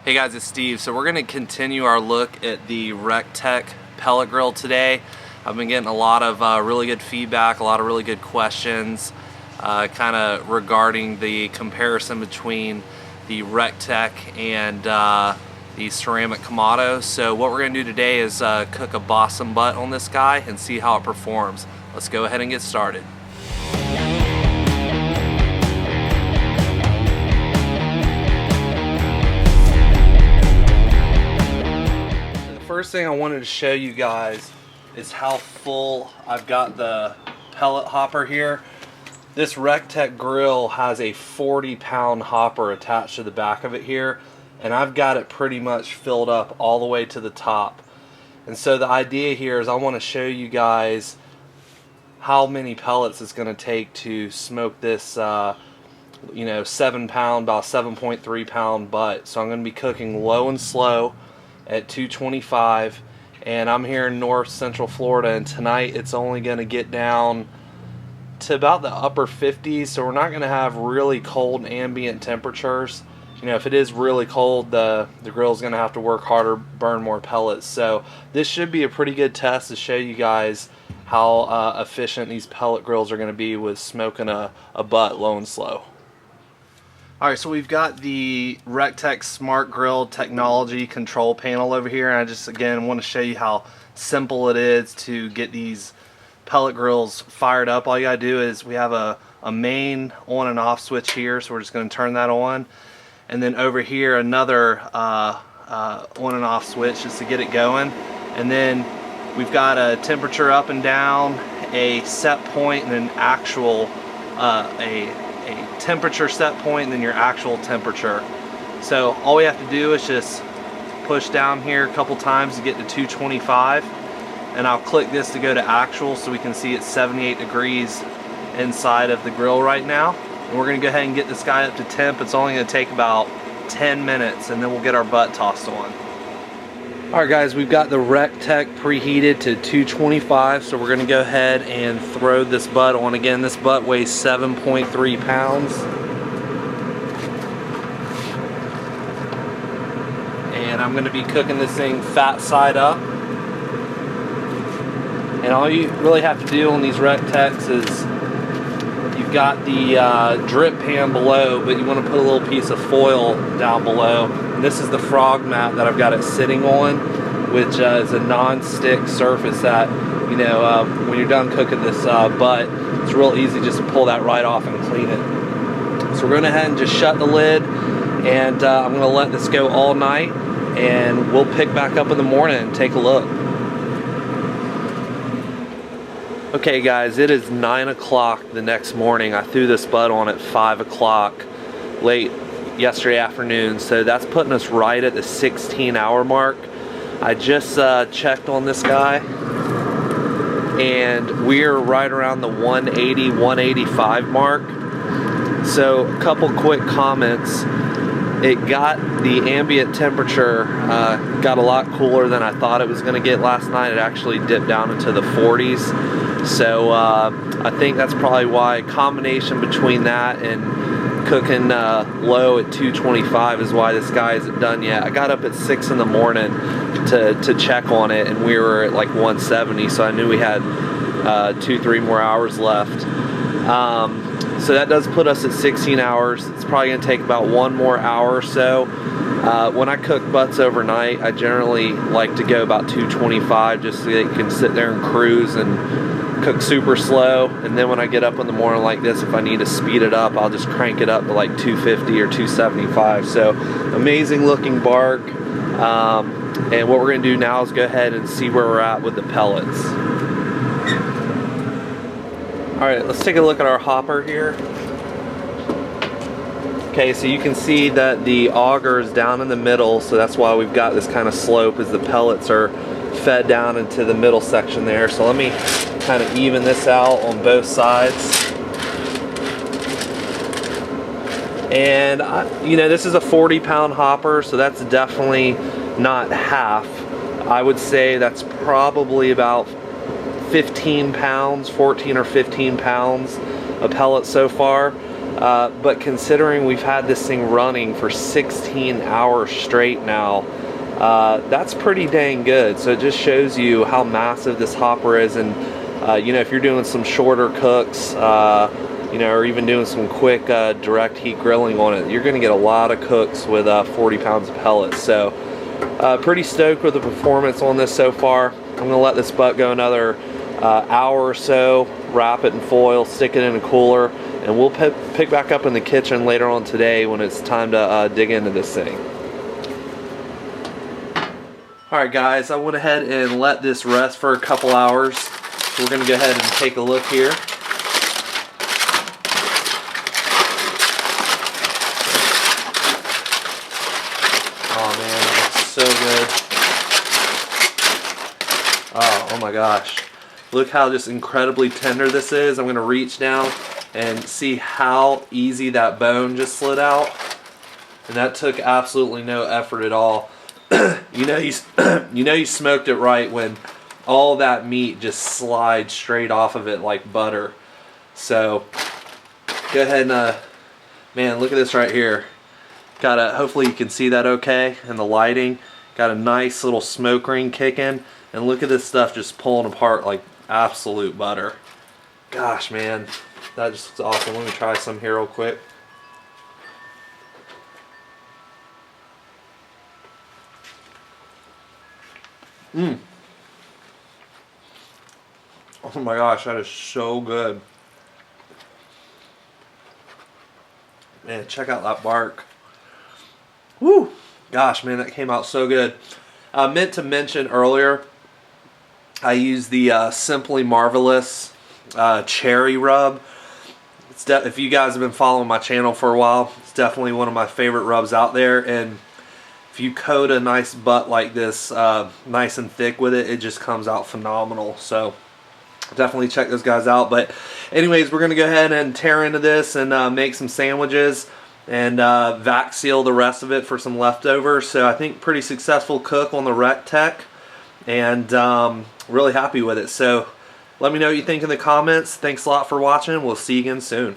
Hey guys, it's Steve. So we're going to continue our look at the TEC Pellet grill today. I've been getting a lot of really good feedback, a lot of really good questions kind of regarding the comparison between the TEC and the ceramic Kamado. So what we're going to do today is cook a bosom butt on this guy and see how it performs. Let's go ahead and get started. First thing I wanted to show you guys is how full I've got the pellet hopper here. This TEC grill has a 40-pound hopper attached to the back of it here, and I've got it pretty much filled up all the way to the top. And so the idea here is I want to show you guys how many pellets it's going to take to smoke this 7-pound, about 7.3 pound butt. So I'm going to be cooking low and slow at 225, and I'm here in North Central Florida, and tonight it's only going to get down to about the upper 50s, so we're not going to have really cold ambient temperatures. You know, if it is really cold, the grill's going to have to work harder, burn more pellets. So this should be a pretty good test to show you guys how efficient these pellet grills are going to be with smoking a butt low and slow. Alright, so we've got the TEC Smart Grill technology control panel over here, and I just again want to show you how simple it is to get these pellet grills fired up. All you gotta do is we have a main on and off switch here, so we're just going to turn that on, and then over here another on and off switch just to get it going, and then we've got a temperature up and down, a set point, and an actual a temperature set point, and then your actual temperature. So all we have to do is just push down here a couple times to get to 225, and I'll click this to go to actual so we can see it's 78 degrees inside of the grill right now. And we're going to go ahead and get this guy up to temp. It's only going to take about 10 minutes, and then we'll get our butt tossed on. Alright guys, we've got the TEC preheated to 225, so we're going to go ahead and throw this butt on. Again, this butt weighs 7.3 pounds. And I'm going to be cooking this thing fat side up. And all you really have to do on these TECs is you've got the drip pan below, but you want to put a little piece of foil down below. And this is the frog mat that I've got it sitting on, which is a non-stick surface that, you know, when you're done cooking this butt, it's real easy just to pull that right off and clean it. So we're going to go ahead and just shut the lid, and I'm going to let this go all night, and we'll pick back up in the morning and take a look. Okay guys, it is 9 o'clock the next morning. I threw this butt on at 5 o'clock late yesterday afternoon, so that's putting us right at the 16-hour mark. I just checked on this guy, and we're right around the 180, 185 mark. So a couple quick comments. It got the ambient temperature got a lot cooler than I thought it was going to get last night. It actually dipped down into the 40s. So I think that's probably why. A combination between that and cooking low at 225 is why this guy isn't done yet. I got up at 6 in the morning to check on it, and we were at like 170, so I knew we had 2-3 more hours left. So that does put us at 16 hours. It's probably going to take about 1 more hour or so. When I cook butts overnight, I generally like to go about 225 just so they can sit there and cruise and cook super slow, and then when I get up in the morning like this, if I need to speed it up, I'll just crank it up to like 250 or 275. So amazing looking bark. And what we're going to do now is go ahead and see where we're at with the pellets. Alright, let's take a look at our hopper here. Okay, so you can see that the auger is down in the middle, so that's why we've got this kind of slope as the pellets are fed down into the middle section there. So let me kind of even this out on both sides. And you know, this is a 40-pound hopper, so that's definitely not half. I would say that's probably about 15 pounds, 14 or 15 pounds of pellets so far. but considering we've had this thing running for 16 hours straight now, that's pretty dang good. So it just shows you how massive this hopper is. And you know, if you're doing some shorter cooks, you know, or even doing some quick direct heat grilling on it, you're going to get a lot of cooks with 40 pounds of pellets. So pretty stoked with the performance on this so far. I'm going to let this butt go another hour or so, wrap it in foil, stick it in a cooler, and we'll pick back up in the kitchen later on today when it's time to dig into this thing. Alright guys, I went ahead and let this rest for a couple hours. So we're going to go ahead and take a look here. Oh man, that's so good. Oh my gosh. Look how just incredibly tender this is. I'm going to reach down and see how easy that bone just slid out. And that took absolutely no effort at all. You know you smoked it right when all that meat just slides straight off of it like butter. So go ahead and man, look at this right here. Hopefully you can see that okay in the lighting. Got a nice little smoke ring kicking, and look at this stuff just pulling apart like absolute butter. Gosh man, that just looks awesome. Let me try some here real quick. Oh my gosh, that is so good. Man, check out that bark. Woo! Gosh, man, that came out so good. I meant to mention earlier, I use the Simply Marvelous cherry rub. If you guys have been following my channel for a while, it's definitely one of my favorite rubs out there. And if you coat a nice butt like this, nice and thick with it, it just comes out phenomenal. So definitely check those guys out. But anyways, we're going to go ahead and tear into this and make some sandwiches and vac seal the rest of it for some leftovers. So I think pretty successful cook on the Rec Tech, and really happy with it. So let me know what you think in the comments. Thanks a lot for watching. We'll see you again soon.